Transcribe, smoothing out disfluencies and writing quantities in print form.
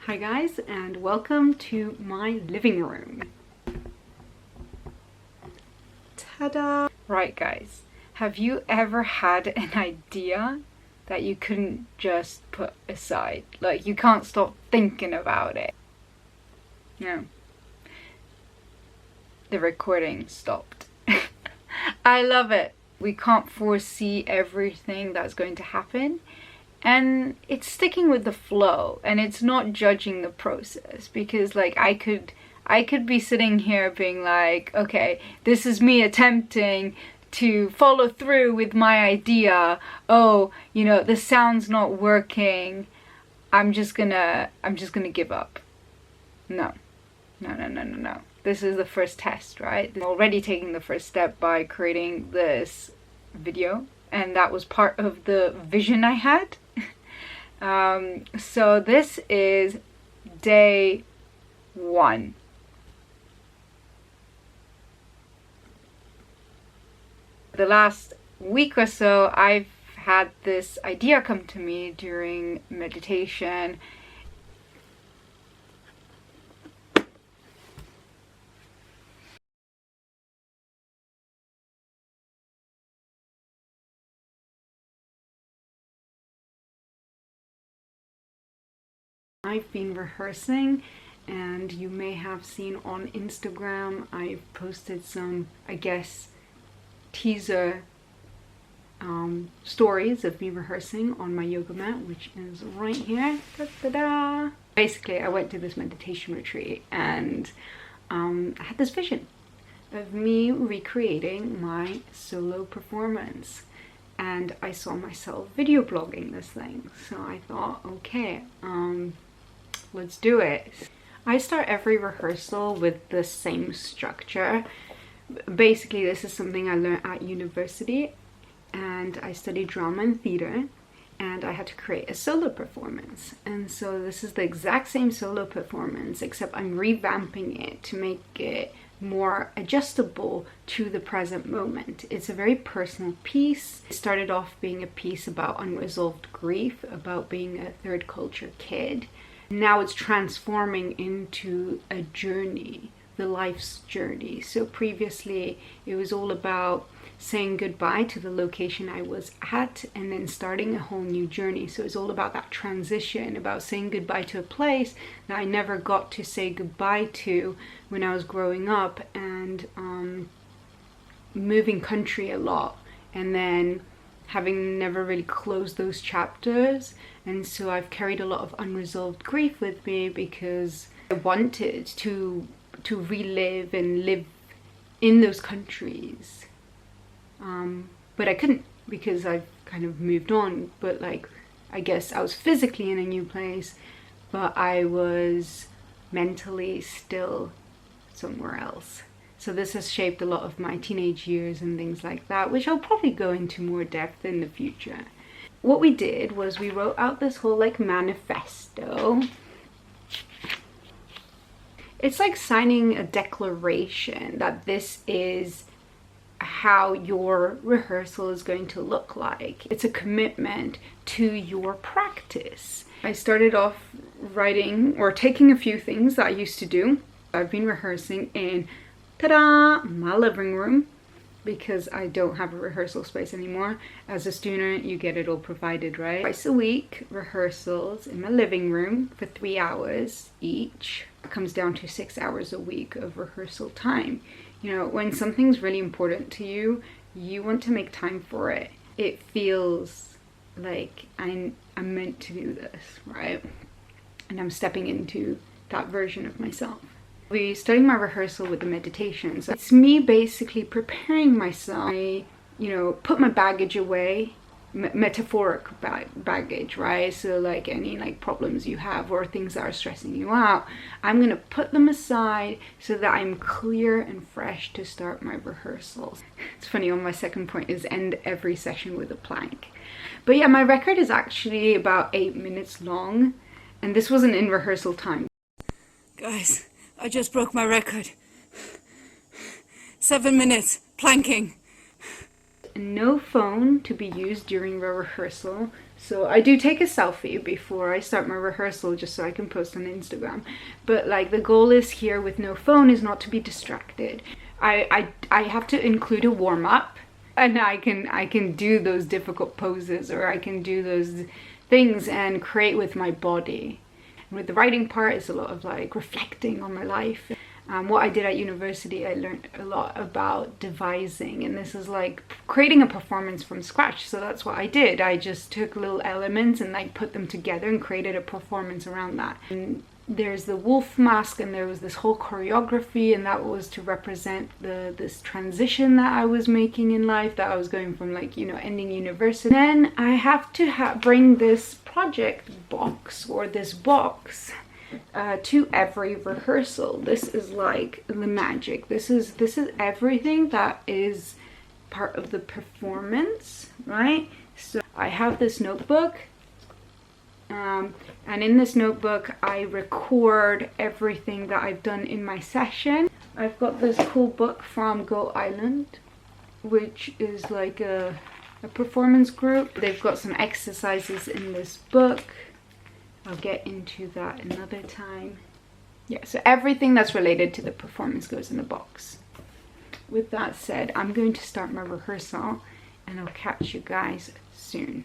Hi guys, and welcome to my living room. Ta-da! Right guys, have you ever had an idea that you couldn't just put aside? Like you can't stop thinking about it? No. The recording stopped. I love it. We can't foresee everything that's going to happen. And it's sticking with the flow, and it's not judging the process, because like I could be sitting here being like, okay, this is me attempting to follow through with my idea. Oh, you know, the sound's not working. I'm just gonna give up. No. This is the first test, right? I'm already taking the first step by creating this video, and that was part of the vision I had. So this is day 1. The last week or so, I've had this idea come to me during meditation. I've been rehearsing, and you may have seen on Instagram I've posted some, I guess, teaser stories of me rehearsing on my yoga mat, which is right here. Ta-da! Basically, I went to this meditation retreat, and I had this vision of me recreating my solo performance. And I saw myself video blogging this thing, so I thought, okay, let's do it. I start every rehearsal with the same structure. Basically, this is something I learned at university, and I studied drama and theater, and I had to create a solo performance. And so this is the exact same solo performance, except I'm revamping it to make it more adjustable to the present moment. It's a very personal piece. It started off being a piece about unresolved grief, about being a third culture kid. Now it's transforming into a journey, the life's journey. So previously it was all about saying goodbye to the location I was at and then starting a whole new journey. So it's all about that transition, about saying goodbye to a place that I never got to say goodbye to when I was growing up, and moving country a lot, and then having never really closed those chapters. And so I've carried a lot of unresolved grief with me because I wanted to relive and live in those countries. But I couldn't, because I've kind of moved on. But like, I guess I was physically in a new place, but I was mentally still somewhere else. So this has shaped a lot of my teenage years and things like that, which I'll probably go into more depth in the future. What we did was we wrote out this whole like manifesto. It's like signing a declaration that this is how your rehearsal is going to look like. It's a commitment to your practice. I started off writing or taking a few things that I used to do. I've been rehearsing in, ta-da, my living room, because I don't have a rehearsal space anymore. As a student, you get it all provided, right? Twice a week, rehearsals in my living room for 3 hours each. It comes down to 6 hours a week of rehearsal time. You know, when something's really important to you, you want to make time for it. It feels like I'm meant to do this, right? And I'm stepping into that version of myself. We're starting my rehearsal with the meditation. So it's me basically preparing myself. I, put my baggage away, metaphoric baggage, right? So like any like problems you have or things that are stressing you out, I'm gonna put them aside so that I'm clear and fresh to start my rehearsals. It's funny, on my second point is end every session with a plank. But yeah, my record is actually about 8 minutes long, and this wasn't in rehearsal time. Guys, I just broke my record. 7 minutes planking. No phone to be used during the rehearsal, So I do take a selfie before I start my rehearsal just so I can post on Instagram. But like the goal is here with no phone is not to be distracted. I have to include a warm-up, and I can do those difficult poses, or I can do those things and create with my body. And with the writing part, it's a lot of like reflecting on my life. What I did at university, I learned a lot about devising, and this is like creating a performance from scratch. So that's what I did. I just took little elements and like put them together and created a performance around that. And there's the wolf mask, and there was this whole choreography, and that was to represent this transition that I was making in life, that I was going from like, you know, ending university. Then I have to bring this project box, or this box, to every rehearsal. This is like the magic. This is everything that is part of the performance, right? So I have this notebook, and in this notebook I record everything that I've done in my session. I've got this cool book from Go Island, which is like a performance group. They've got some exercises in this book. I'll get into that another time. Yeah, so everything that's related to the performance goes in the box. With that said, I'm going to start my rehearsal, and I'll catch you guys soon.